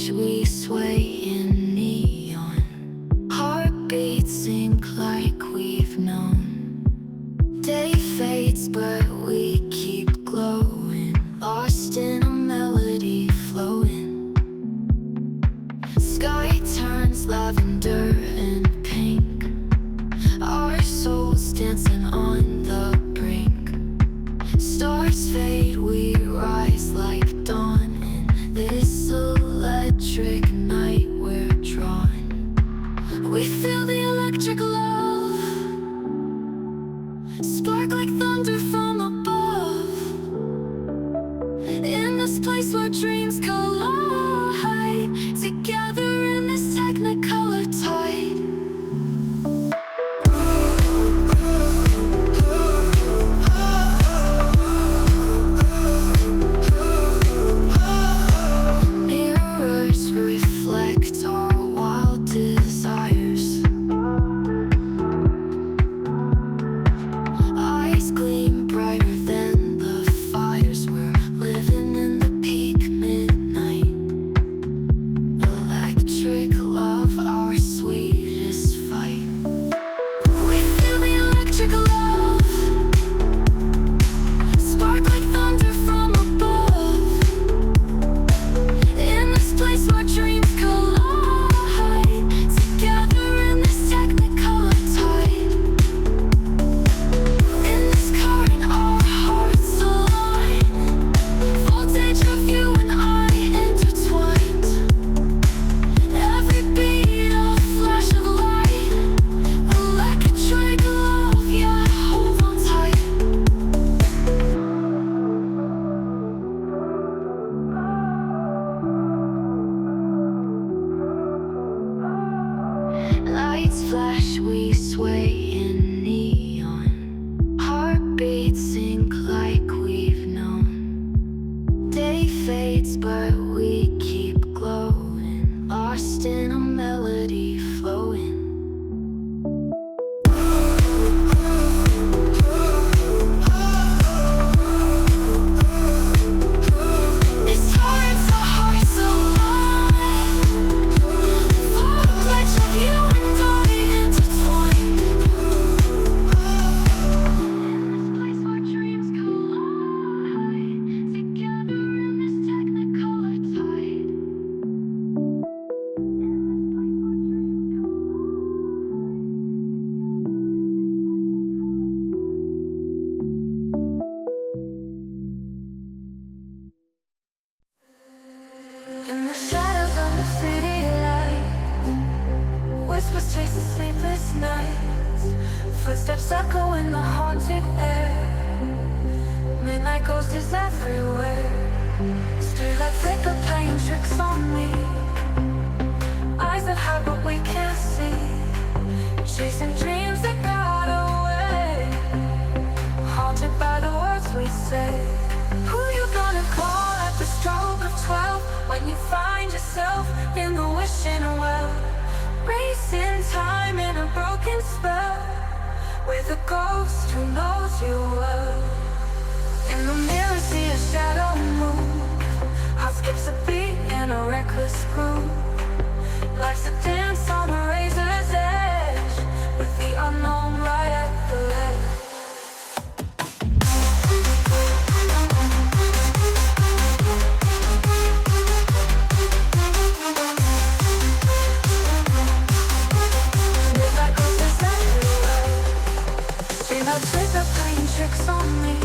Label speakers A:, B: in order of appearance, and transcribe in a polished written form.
A: flash, we sway in neon. Heartbeats sync like we've known. Day fades, but we keep glowing, lost in a melody flowing. Sky turns lavender and pink, our souls dancing on the brink. Stars fade, we rise like dawn. In this electric night we're drawn. We feel the electric love, spark like thunder from above. In this place where dreams collide, together in this technicolor tide. Mirrors reflect our wild desires. Eyes gleam brighter than the fires. We're living in the peak midnight. Electric love, our sweetest fight. We feel the electric love, spark like thunder from above. In this place where dreams collide, together in this technicolor tide. In this current our hearts align, voltage of you and I intertwined. Every beat a flash of light, electric love, yeah, hold on tight. Lights flash, we sway in neon. Heartbeats sync like we've known. Day fades, but we keep glowing, lost in a melody flowing. This turns our hearts alive, voltage of you and I intertwined. In this place where dreams collide, together in this technicolor tide. In the shadows of the city light, whispers chase the sleepless nights. Footsteps echo in the haunted air. Midnight ghost is everywhere. Streetlight flicker playing tricks on me. Eyes that hide what we can't see, chasing dreams that got away. Haunted by the words we say. Who you gonna call at the stroke of 12 when you find yourself in the wishing well? Racing time in a broken spell, with a ghost who knows you well. In the mirror see a shadow move, heart skips a beat in a reckless groove. Life's a dance on a razor's edge, with the unknown right at the edge. Midnight ghost is everywhere. Streetlight flicker playing tricks on me.